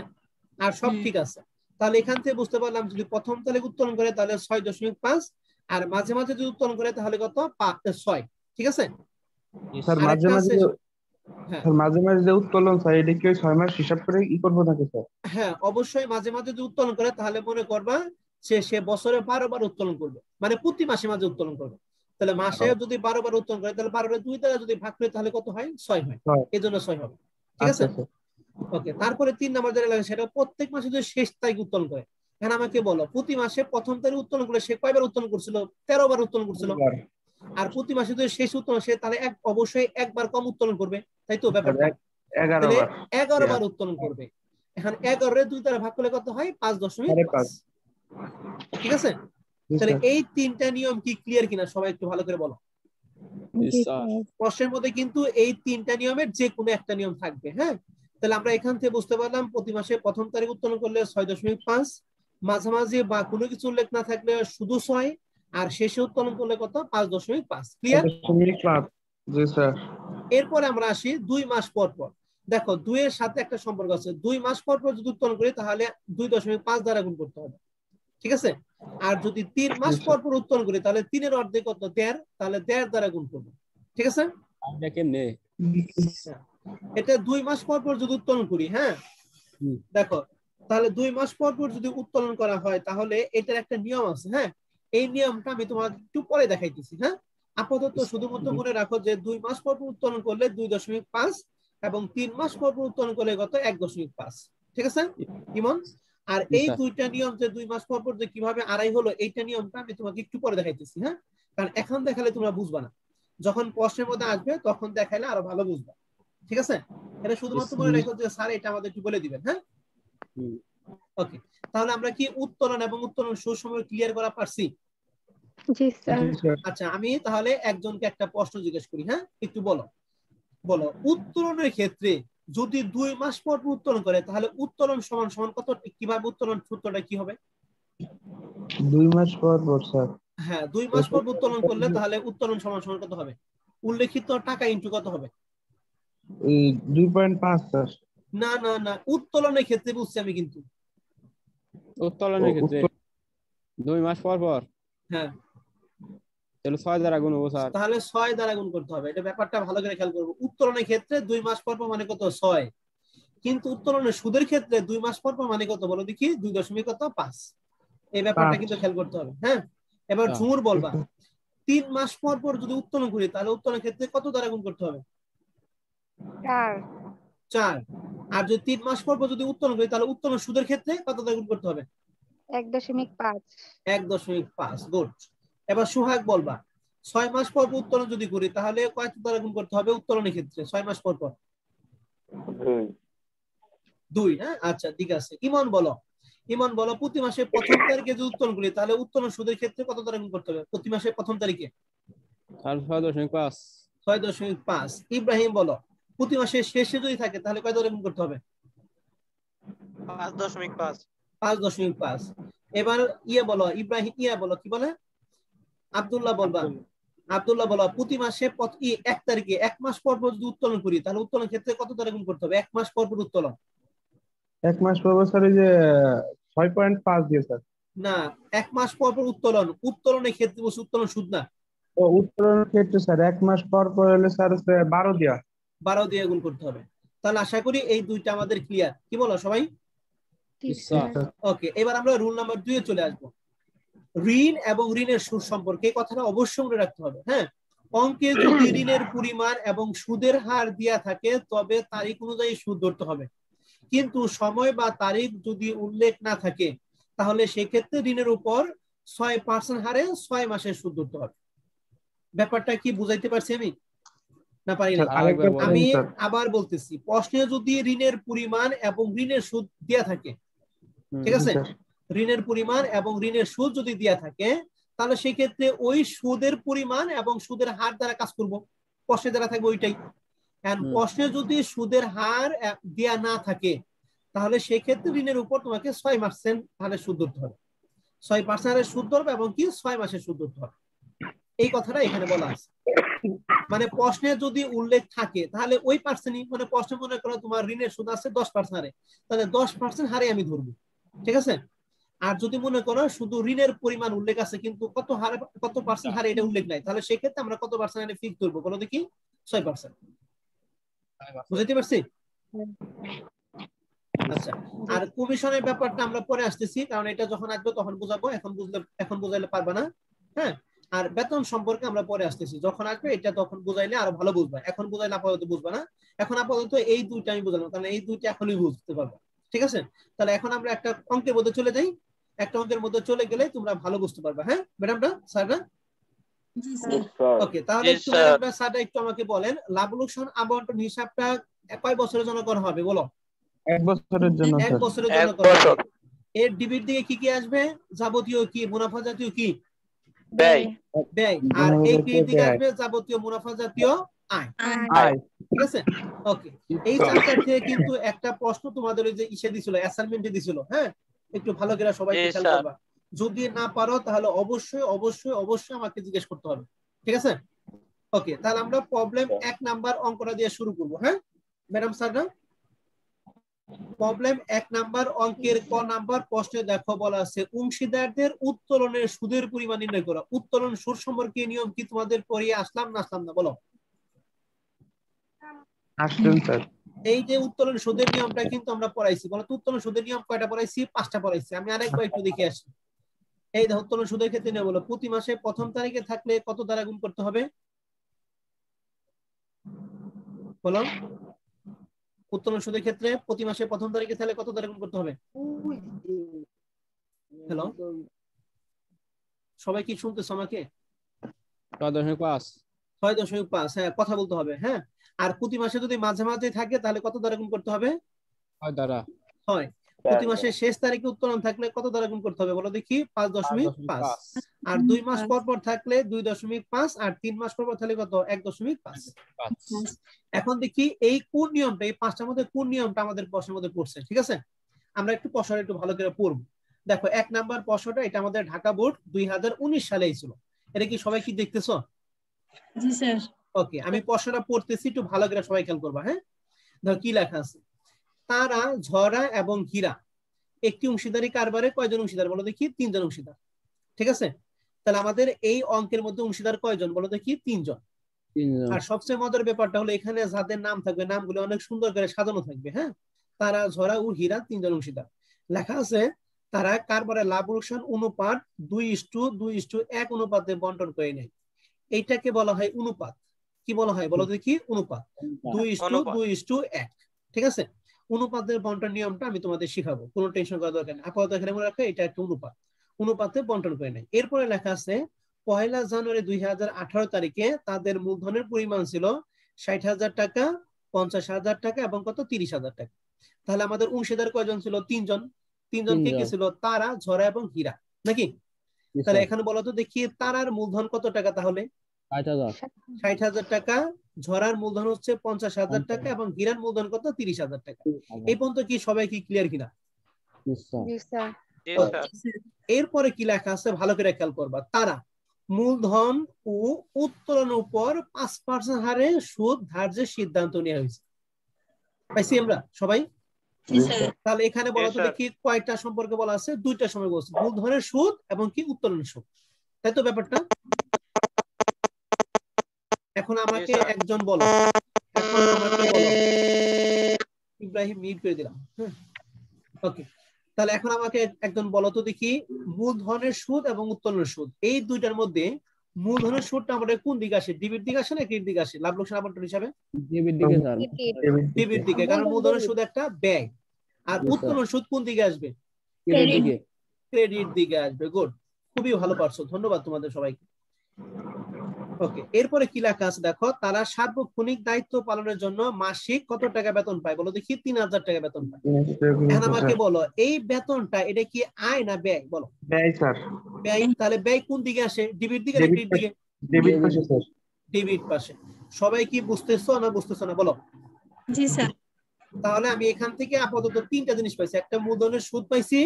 আর সব ঠিক আছে। তাহলে এখান থেকে বুঝতে পারলাম যদি প্রথম তারিখ উত্তোলন করে তাহলে 6.5 আর মাঝে মাঝে যদি উত্তোলন করে তাহলে কত? 6। ঠিক আছে স্যার মাঝে মাঝে মাঝে মাঝে যে উত্তোলন স্যার এটা কি 6 মাস হিসাব করে ই করবো নাকি স্যার? হ্যাঁ, অবশ্যই মাঝে মাঝে যদি উত্তোলন করে তাহলে মনে করবা সে বছরে 12 বার উত্তোলন করবে, মানে প্রতি মাসে মাঝে উত্তোলন করবে। তাহলে মাসে যদি 12 বার উত্তোলন করে তাহলে 12 রে 2 দ্বারা যদি ভাগ করে তাহলে কত হয়? 6 হয়। এই জন্য 6 হবে। ঠিক আছে, ওকে। তারপরে 3 নম্বর যেটা লাগে সেটা প্রত্যেক মাসে যদি শেষ তারিখ উত্তোলন করে। এখন আমাকে বলো প্রতি মাসে প্রথম তারিখ উত্তোলন করলে সে কয়বার উত্তোলন করছিল? 13 বার উত্তোলন করছিল। আর প্রতি মাসে যদি শেষ উত্তোলন সে তাহলে অবশ্যই একবার কম উত্তোলন করবে, তাই তো ব্যাপারটা? 11 বার উত্তোলন করবে। এখন 11 রে 2 দ্বারা ভাগ করলে কত হয়? 5.5। ঠিক আছে, তাহলে এই তিনটা নিয়ম কি ক্লিয়ার কিনা সবাই একটু ভালো করে বলো। প্রশ্নের মধ্যে কিন্তু এই তিনটা নিয়মের যে কোনো একটা নিয়ম থাকবে। হ্যাঁ, তাহলে আমরা এখান থেকে বুঝতে পারলাম প্রতি মাসে প্রথম তারিখ উত্তোলন করলে 6.5, মাঝামাঝি বা কোনো কিছু উল্লেখ না থাকলে শুধু 6, আর শেষে উত্তোলন করলে কত? 5.5। ক্লিয়ার? জি স্যার। এরপরে আমরা আসি 2 মাস পর পর। দেখো 2 এর সাথে একটা সম্পর্ক আছে। 2 মাস পর পর যদি উত্তোলন করি তাহলে 2.5 দ্বারা গুণ করতে হবে। ঠিক আছে, আর যদি 3 মাস পর পর উত্তোলন করি তাহলে 3 এর অর্ধেক কত? 1.5, তাহলে 1.5 দ্বারা গুণ করব। ঠিক আছে, এটা 2 মাস পর পর যদি উত্তোলন করি। হ্যাঁ, দেখো তাহলে 2 মাস পর পর যদি উত্তোলন করা হয় তাহলে এটার একটা নিয়ম আছে। হ্যাঁ, এই নিয়মটা আমি তোমাকে একটু পরে দেখাইতেছি। হ্যাঁ, আপাতত শুধুমাত্র মনে রাখো যে 2 মাস পর পর উত্তোলন করলে 2.5 এবং 3 মাস পর পর উত্তোলন করলে কত? 1.5। ঠিক আছে ইমন? আর এই দুইটা নিয়ম যে 2 মাস পর পর যে কিভাবে আড়াই হলো এইটা নিয়মটা আমি তোমাকে একটু পরে দেখাইতেছি। হ্যাঁ, কারণ এখন দেখালে তোমরা বুঝবা না, যখন প্রশ্নের মধ্যে আসবে তখন দেখাইলে আরো ভালো বুঝবা। ঠিক আছে, এটা শুধুমাত্র মনে রাখো যে স্যার এটা আমাদের একটু বলে দিবেন। হ্যাঁ, ওকে। তাহলে আমরা কি উত্তোলন এবং উত্তোলন সুসময় ক্লিয়ার করা পারছি? জি স্যার। আচ্ছা, আমি তাহলে একজনকে একটা প্রশ্ন জিজ্ঞেস করি। হ্যাঁ, একটু বলো উত্তোলনের ক্ষেত্রে যদি 2 মাস পর উত্তোলন করে তাহলে উত্তোলন সমান সমান কত? কিভাবে উত্তোলন সূত্রটা কি হবে? 2 মাস পর পর স্যার। হ্যাঁ, 2 মাস পর উত্তোলন করলে তাহলে উত্তোলন সমান সমান কত হবে? উল্লেখিত টাকা ইনটু কত হবে? 2.5 স্যার। না না না, উত্তোলনের ক্ষেত্রে বুঝছি আমি কিন্তু। উত্তোলনের ক্ষেত্রে 2 মাস পর পর, হ্যাঁ, তাহলে 6 দ্বারা গুণ হবে স্যার। তাহলে 6 দ্বারা গুণ করতে হবে। এটা ব্যাপারটা ভালো করে খেয়াল করবো। উত্তোলনের ক্ষেত্রে 2 মাস পর পর মানে কত? 6। কিন্তু উত্তোলনের সুদের ক্ষেত্রে 2 মাস পর পর মানে কত বলো দেখি? 2.5। এই ব্যাপারটা কিন্তু খেয়াল করতে হবে। হ্যাঁ, এবার ঝুমুর বলবা 3 মাস পর পর যদি উত্তোলন করি তাহলে উত্তোলনের ক্ষেত্রে কত দ্বারা গুণ করতে হবে? 4। আর যদি 3 মাস পর পর যদি উত্তোলন করি তাহলে উত্তোলন সুদের ক্ষেত্রে কত দ্বারা গুণ করতে হবে? 1.5। 1.5। গুড। এবার সুহাগ বলবা 6 মাস পর পর উত্তোলন যদি করি তাহলে কত দ্বারা গুণ করতে হবে উত্তোলনের ক্ষেত্রে 6 মাস পর পর? 2। হ্যাঁ, আচ্ছা ঠিক আছে। ইমন বলো প্রতি মাসে প্রথম তারিখে যদি উত্তোলন করি তাহলে উত্তোলন সুদের ক্ষেত্রে কত দ্বারা গুণ করতে হবে প্রতি মাসে প্রথম তারিখে? 6.5। 6.5। ইব্রাহিম বলো প্রতি মাসের শেষে যদি থাকে তাহলে কয় দ্বারা গুণ করতে হবে? 5.5। 5.5। এবার ইব্রাহিম বলো কি বলে? আব্দুল্লাহ বলো প্রতি মাসে 1 তারিখে 1 মাস পর পর যদি উত্তোলন করি তাহলে উত্তোলন ক্ষেত্রে কত দ্বারা গুণ করতে হবে 1 মাস পর পর উত্তোলন? 1 মাস পর পর স্যার এই যে 6.5 দিয়ে স্যার। না, 1 মাস পর পর উত্তোলনের ক্ষেত্রে বলছি, উত্তোলন সুদ না। ও উত্তোলনের ক্ষেত্রে স্যার 1 মাস পর পর হলে স্যার 12 দিয়া 12 দিয়ে গুণ করতে হবে। তাহলে আশা করি এই দুইটা আমাদের ক্লিয়ার। কি বলো সবাই? ওকে, এবার আমরা রুল নাম্বার 2 এ চলে আসবো। ঋণ এবং ঋণের সুদ সম্পর্কে এই কথাটা অবশ্যই মনে রাখতে হবে। হ্যাঁ, অঙ্কে যদি ঋণের পরিমাণ এবং সুদের হার দেয়া থাকে তবে তারিখ অনুযায়ী সুদ ধরতে হবে, কিন্তু সময় বা তারিখ যদি উল্লেখ না থাকে তাহলে সেক্ষেত্রে ঋণের উপর 6% হারে 6 মাসের সুদ ধরতে হবে। ব্যাপারটা কি বুঝাইতে পারছি আমি না পারি না? আমি আবার বলতেছি, প্রশ্নে যদি ঋণের পরিমাণ এবং ঋণের সুদ দেয়া থাকে, ঠিক আছে, ঋণের পরিমাণ এবং ঋণের সুদ যদি দেয়া থাকে, তাহলে সেই ক্ষেত্রে ওই সুদের পরিমাণ এবং সুদের হার দ্বারা কাজ করব, প্রশ্নে দ্বারা থাকবে ওইটাই। প্রশ্নে যদি সুদের হার দেয়া না থাকে, তাহলে সেই ক্ষেত্রে ঋণের উপর তোমাকে 6% হারে সুদ ধরতে হবে, 6% হারে সুদ ধরবে এবং কি 6 মাসের সুদ ধরতে হবে। এই কথাটা এখানে বলা আছে। মানে প্রশ্নে যদি উল্লেখ থাকে তাহলে ওই পার্সেন্টই, মানে প্রশ্নে মনে করো তোমার ঋণের সুদ আছে 10% হারে, তাহলে 10% হারে আমি ধরবো, ঠিক আছে। আর যদি মনে করো শুধু ঋণের পরিমাণ উল্লেখ আছে কিন্তু কত হারে, কত পার্সেন্ট হারে এটা উল্লেখ নাই, তাহলে সেক্ষেত্রে আমরা কত পার্সেন্ট হারে ফিক্স করবো বলো দেখি? 6%। বুঝতে পারছি? আচ্ছা, আর কমিশনের ব্যাপারটা আমরা পরে আসতেছি, কারণ এটা যখন আসবে তখন বুঝাবো, এখন বুঝাইলে পারবে না। হ্যাঁ, আর বেতন সম্পর্কে আমরা পরে আসতেছি, যখন আসবে এটা তখন বুঝাইলে আরো ভালো বুঝবা, এখন বুঝাইলে আপাতত বুঝবা না। এখন আপাতত এই দুইটা আমি বুঝালাম, কারণ এই দুইটা এখনই বুঝতে পারবে, ঠিক আছে। তাহলে এখন আমরা একটা অঙ্কের মধ্যে চলে যাই, একটা অঙ্কের মধ্যে চলে গেলে তোমরা ভালো বুঝতে পারবে। হ্যাঁ ম্যাডামটা, স্যাররা? ওকে, তাহলে একটু ম্যাডামটা স্যারটা একটু আমাকে বলেন, লাভ লোকসান আবন্টন হিসাবটা কয় বছরের জন্য করা হবে বলো? 1 বছরের জন্য। 1 বছরের জন্য করা হবে। এর ডিবির দিকে কি কি আসবে? যাবতীয় কি মুনাফা জাতীয় কি ব্যয়, আর এই ক্রেডিট দিকে আসবে যাবতীয় মুনাফা জাতীয় আয়, ঠিক আছে। ওকে, এই চ্যাপ্টার থেকে কিন্তু একটা প্রশ্ন তোমাদের ওই যে ইসে দিছিল, অ্যাসাইনমেন্টে দিছিল। হ্যাঁ, একটু ভালো করে সবাই খেয়াল করবা, যদি না পারো তাহলে অবশ্যই অবশ্যই অবশ্যই আমাকে জিজ্ঞেস করতে হবে, ঠিক আছে। ওকে, তাহলে আমরা প্রবলেম 1 নাম্বার অঙ্কটা দিয়ে শুরু করব। হ্যাঁ ম্যাডাম, স্যাররা? প্রবলেম 1 নাম্বার অঙ্কের ক নাম্বার প্রশ্নে দেখো বলা আছে অংশীদারদের উত্তোলনের সুদের পরিমাণ নির্ণয় করা। উত্তোলন সুদ সম্পর্কে নিয়ম কি তোমাদের পড়িয়ে আসলাম না আসলাম না বলো? আসলেন স্যার। এই যে উত্তোলন সুদের নিয়মটা কিন্তু আমরা পড়াইছি, বলো তো উত্তোলন সুদের নিয়ম কয়টা পড়াইছি? 5টা পড়াইছি। আমি আরেকবার একটু দেখে আসি। এই দেখো উত্তোলন সুদের ক্ষেত্রে নিয়ম বলো, প্রতি মাসে প্রথম তারিখে থাকলে কত দ্বারা গুণ করতে হবে বলো? উত্তোলন সুদের ক্ষেত্রে প্রতি মাসে প্রথম তারিখে থাকলে কত দ্বারা গুণ করতে হবে? হ্যালো, সবাই কি শুনতেছো আমাকে? 6.5। 6.5। হ্যাঁ, কথা বলতে হবে। হ্যাঁ, আর প্রতি মাসে যদি মাঝে মাঝে থাকে তাহলে কত দ্বারা গুণ করতে হবে? 6 দ্বারা। 6। প্রতি মাসের শেষ তারিখে উত্তোলন থাকলে কত দ্বারা গুণ করতে হবে বলো দেখি? 5.5। আর 2 মাস পর পর থাকলে 2.5, আর 3 মাস পর পর থাকলে কত? 1.5। এখন দেখি এই কোন নিয়মটা, এই 5টার মধ্যে কোন নিয়মটা আমাদের প্রশ্নের মধ্যে পড়ছে, ঠিক আছে। আমরা একটু প্রশ্নটা একটু ভালো করে পড়ব। দেখো 1 নাম্বার প্রশ্নটা, এটা আমাদের ঢাকা বোর্ড 2019 সালে ছিল। এটা কি সবাই কি দেখতেছো? জি স্যার। ওকে, আমি প্রশ্নটা পড়তেছি, একটু ভালো করে সবাই খেয়াল করবা। হ্যাঁ, দেখো কি লেখা আছে। তারা, ঝরা এবং হীরা একটি অংশীদারি কারবারে কয়জন অংশীদার বলো দেখি? 3 জন অংশীদার, ঠিক আছে। তাহলে আমাদের এই অঙ্কের মধ্যে অংশীদার কয়জন বলো দেখি? 3 জন। আর সবচেয়ে মজার ব্যাপারটা হলো এখানে যাদের নাম থাকবে, নামগুলো অনেক সুন্দর করে সাজানো থাকবে। হ্যাঁ, তারা, ঝরা ও হীরা 3 জন অংশীদার। লেখা আছে তারা কারবারে লাভ লোকসান অনুপাত 2:2:1 অনুপাতে বন্টন করে নেয়। এইটাকে বলা হয় অনুপাত। কি বলা হয় বলো দেখি? অনুপাত। 2:2:1, ঠিক আছে। অনুপাতের বন্টন নিয়মটা আমি তোমাদের শিখাবো, কোনো টেনশন করার দরকার নেই। আপাতত এখানে মনে রাখো এটা একটা অনুপাত, অনুপাতে বন্টন করে নেয়। এরপরে লেখা আছে 1 জানুয়ারি 2018 তারিখে তাদের মূলধনের পরিমাণ ছিল 60,000 টাকা, 50,000 টাকা এবং কত? 30,000 টাকা। তাহলে আমাদের অংশীদার কয়জন ছিল? 3 জন। 3 জন কে ছিল? তারা, ঝরা এবং হীরা, নাকি? তাহলে এখানে বলো তো দেখি তারার মূলধন কত টাকা? তাহলে 60,000 টাকা। ঝরার মূলধন হচ্ছে 50,000 টাকা এবং হীরার মূলধন কত? 30,000 টাকা। এই পর্যন্ত কি সবাই কি ক্লিয়ার কিনা? এরপরে কি লেখা আছে ভালো করে খেয়াল করবা। তারা মূলধন ও উত্তোলনের উপর 5% হারে সুদ ধার্যের সিদ্ধান্ত নেওয়া হয়েছে। পাইছি আমরা সবাই? তাহলে এখানে বলা তো দেখি কয়টা সম্পর্কে বলা আছে? 2টা সম্পর্কে বলছে, মূলধনের সুদ এবং কি উত্তোলনের সুদ, তাই তো ব্যাপারটা? এখন আমাকে একজন বলো, এখন আমাকে বলো। ইব্রাহিম মিউট করে দিলাম। ওকে, তাহলে এখন আমাকে একজন বলো তো দেখি মূলধনের সুদ এবং উত্তোলনের সুদ এই দুইটার মধ্যে মূলধনের সুদটা আমাদের কোন দিকে আসে? ডিবির দিকে আসে না ক্রেডিট দিকে আসে? লাভ লোকসান আবন্টন হিসাবে ডিবির দিকে স্যার। ডিবির দিকে, কারণ মূলধনের সুদ একটা ব্যয়। আর উত্তোলনের সুদ কোন দিকে আসবে? ক্রেডিট দিকে। ক্রেডিট দিকে আসবে। গুড। খুবই ভালো পারছো, ধন্যবাদ তোমাদের সবাইকে। ওকে, এরপরে কি লেখা আছে দেখো, তারা সার্বক্ষণিক দায়িত্ব পালনের জন্য মাসিক কত টাকা বেতন পায় বলো দেখি? 3000 টাকা বেতন পায়। এখন আমাকে বলো এই বেতনটা এটা কি আয় না ব্যয়? বলো। ব্যয় স্যার। ব্যয়। তাহলে ব্যয় কোন দিকে আসে? ডিবিট দিকে না ক্রেডিট দিকে? ডেবিট পাশে স্যার। ডেবিট পাশে। সবাই কি বুঝতেছো না বুঝতেছো না বলো? জি স্যার। তাহলে আমি এখান থেকে আপাতত তিনটা জিনিস পাইছি, একটা মূলধনের সুদ পাইছি,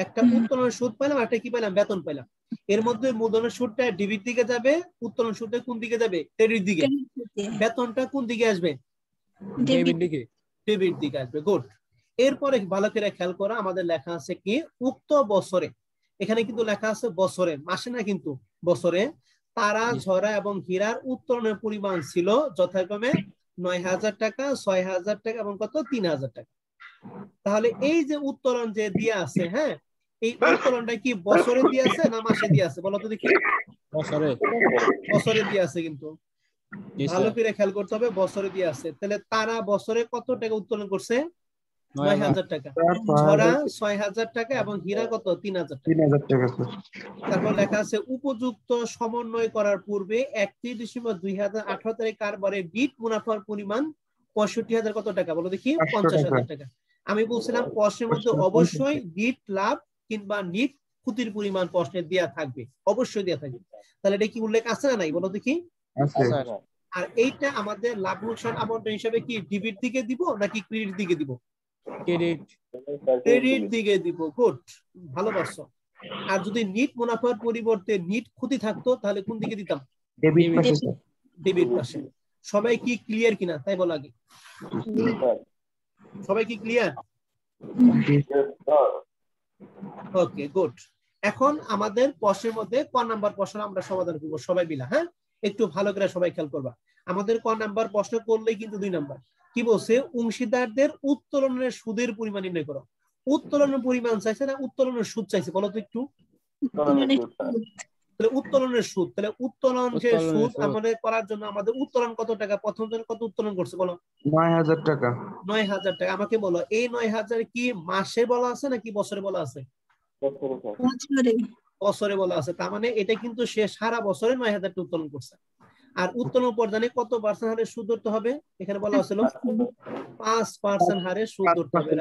একটা উত্তোলনের সুদ পাইলাম, একটা কি পাইলাম? বেতন পাইলাম। এর মধ্যে মূলধনের সুদটা ডেবিট দিকে যাবে, উত্তোলন সুদটা কোন দিকে যাবে? ক্রেডিট দিকে। বেতনটা কোন দিকে আসবে? ডেবিট দিকে। ডেবিট দিকে আসবে। গুড। এরপরে ভালো করে খেয়াল করা, আমাদের লেখা আছে কি উক্ত বছরে, এখানে কিন্তু লেখা আছে বছরে, মাসে না কিন্তু, বছরে তারা, ঝরা এবং হীরার উত্তোলনের পরিমাণ ছিল যথাক্রমে 9000 টাকা, 6000 টাকা এবং কত? 3000 টাকা। তাহলে এই যে উত্তোলন যে দিয়ে আছে, হ্যাঁ, এই উত্তোলনটা কি বছরে দিয়ে আছে না মাসে দিয়ে আছে বলো তো দেখি? বছরে। বছরে দিয়ে আছে, কিন্তু ভালো করে খেয়াল করতে হবে, বছরে দিয়ে আছে। তাহলে তারা বছরে কত টাকা উত্তোলন করছে? 9000 টাকা। ঝরা 6000 টাকা এবং হীরা কত? 3000 টাকা। 3000 টাকা স্যার। তারপর লেখা আছে উপযুক্ত সমন্বয় করার পূর্বে 31 ডিসেম্বর 2018 তারিখ কারবারে বিট মুনাফার পরিমাণ 65,000 কত টাকা বলো দেখি? 50,000 টাকা। আমি বলছিলাম প্রশ্নের মধ্যে অবশ্যই বিট লাভ কিংবা নিট ক্ষতির পরিমাণ প্রশ্নে দেয়া থাকবে, অবশ্যই দেয়া থাকবে। তাহলে এটা কি উল্লেখ আছে না নাই বলো দেখি? আর এইটা আমাদের লাভ লোকসান আবন্টন হিসাবে কি ডেবিট দিকে দিব নাকি ক্রেডিট দিকে দিব? ক্রেডিট। ক্রেডিট দিকে দিব। গুড, ভালো পারছো। আর যদি নিট মুনাফার পরিবর্তে নিট ক্ষতি থাকতো তাহলে কোন দিকে দিতাম? ডেবিট পাশে স্যার। ডেবিট পাশে। সবাই কি ক্লিয়ার কিনা তাই বল আগে? সবাই কি ক্লিয়ার? ওকে, গুড। এখন আমাদের প্রশ্নের মধ্যে ক নাম্বার প্রশ্ন আমরা সমাধান করব সবাই মিলে, হ্যাঁ? একটু ভালো করে সবাই খেয়াল করবা। আমাদের ক নাম্বার প্রশ্ন করলেই কিন্তু 2 নাম্বার। কি বলছে? অংশীদারদের উত্তোলনের সুদের পরিমাণ নির্ণয় করো। উত্তোলনের পরিমাণ চাইছে না উত্তোলনের সুদ চাইছে বলো তো একটু? তাহলে উত্তোলনের সুদ, তাহলে উত্তোলন যে সুদ আমাদের করার জন্য আমাদের উত্তোলন কত টাকা? প্রথম জন কত উত্তোলন করছে বলো? 9000 টাকা। 9000 টাকা। আমাকে বলো এই 9000 কি মাসে বলা আছে নাকি বছরে বলা আছে? বছরে বলা আছে। তার মানে এটা কিন্তু সে সারা বছরে 9000 টা উত্তোলন করছে। আর উত্তোলন পর জানি কত পার্সেন্ট হারে সুদ ধরতে হবে? এখানে বলা হয়েছিল 5% হারে সুদ ধরতে হবে।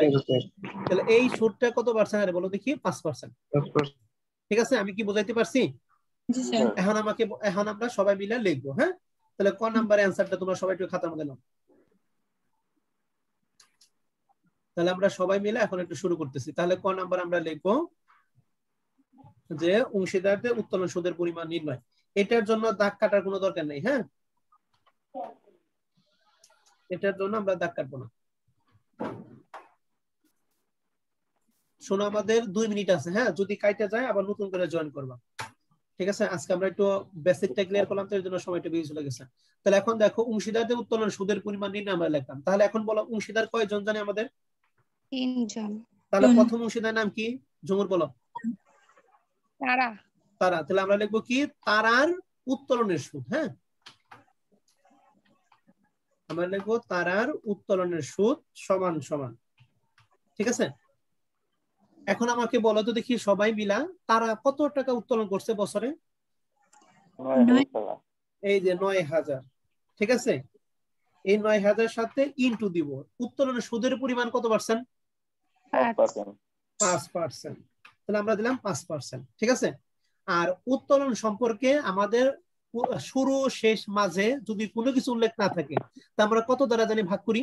তাহলে এই সুদটা কত পার্সেন্ট হারে বলো দেখি? 5%। ঠিক আছে, আমি কি বোঝাইতে পারছি? এখন আমরা সবাই মিলে লিখবো, হ্যাঁ? তাহলে ক নাম্বারে অ্যানসারটা তোমরা সবাই একটু খাতার মধ্যে নাও। তাহলে আমরা সবাই মিলে এখন একটু শুরু করতেছি। তাহলে ক নাম্বার আমরা লিখবো যে অংশীদারদের উত্তোলন সুদের পরিমাণ নির্ণয়। এটার জন্য দাগ কাটার কোনো দরকার নেই, হ্যাঁ? এটার জন্য আমরা দাগ কাটবো না। শোনো, আমাদের 2 মিনিট আছে, হ্যাঁ? যদি কাইটা যায় আবার নতুন করে জয়েন করবা, ঠিক আছে? আজকে আমরা একটু বেসিকটা ক্লিয়ার করলাম, তো এর জন্য সময়টা বেশি চলে গেছে। তাহলে এখন দেখো অংশীদারদের উত্তোলন সুদের পরিমাণ নির্ণয় আমরা লিখলাম। তাহলে এখন বলো অংশীদার কয়জন জানে আমাদের? 3 জন। তাহলে প্রথম অংশীদার নাম কি? ঝুমুর বলো। তারা। তারা। তাহলে আমরা লিখবো কি? তারার উত্তোলনের সুদ, হ্যাঁ? আমরা লিখবো তারার উত্তোলনের সুদ সমান সমান, ঠিক আছে? এখন আমাকে বলো তো দেখি সবাই মিলা তারা কত টাকা উত্তোলন করছে বছরে? এই যে 9000, ঠিক আছে? এই 9000 সাথে ইনটু দিব উত্তোলনের সুদের পরিমাণ কত পার্সেন্ট? 5%। তাহলে আমরা দিলাম 5%, ঠিক আছে? আর উত্তোলন সম্পর্কে আমাদের শুরু শেষ মাঝে যদি কোনো কিছু উল্লেখ না থাকে তা আমরা কত দ্বারা জানি ভাগ করি?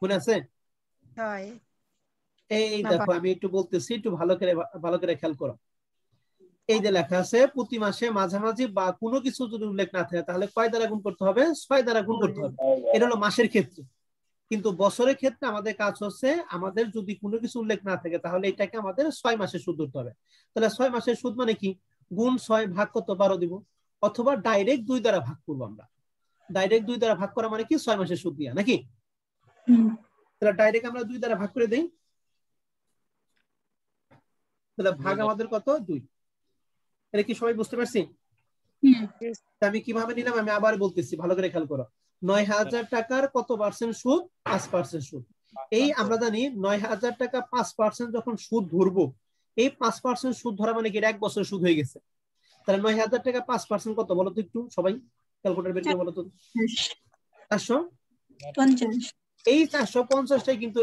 মনে আছে? এই দেখো আমি একটু বলতেছি, একটু ভালো করে খেয়াল করো। এই যে লেখা আছে প্রতি মাসে মাঝামাঝি বা কোনো কিছু যদি উল্লেখ না থাকে তাহলে কয় দ্বারা গুণ করতে হবে? 6 দ্বারা গুণ করতে হবে। এটা হলো মাসের ক্ষেত্রে। কিন্তু বছরের ক্ষেত্রে আমাদের কাজ হচ্ছে আমাদের যদি কোনো কিছু উল্লেখ না থাকে তাহলে এটাকে আমাদের 6 মাসের সুদ ধরতে হবে। তাহলে 6 মাসের সুদ মানে কি? গুণ 6 ভাগ কত? 12 দিব, অথবা ডাইরেক্ট 2 দ্বারা ভাগ করবো আমরা। ডাইরেক্ট 2 দ্বারা ভাগ করা মানে কি? 6 মাসের সুদ দিয়া, নাকি? তাহলে ডাইরেক্ট আমরা 2 দ্বারা ভাগ করে দেই। তাহলে ভাগ আমাদের কত? 2। এটা কি সবাই বুঝতে পারছি? আমি কিভাবে নিলাম আমি আবার বলতেছি, ভালো করে খেয়াল করো। 9000 টাকার কত পার্সেন্ট সুদ? 5% সুদ। এই আমরা জানি 9000 টাকা 5% যখন সুদ ধরবো এই 5% সুদ ধরা মানে কি এটা 1 বছর সুদ হয়ে গেছে। তাহলে 9000 টাকা 5% কত বলো তো একটু সবাই ক্যালকুলেটর বের করে বলো তো। 450। এই 450টাই কিন্তু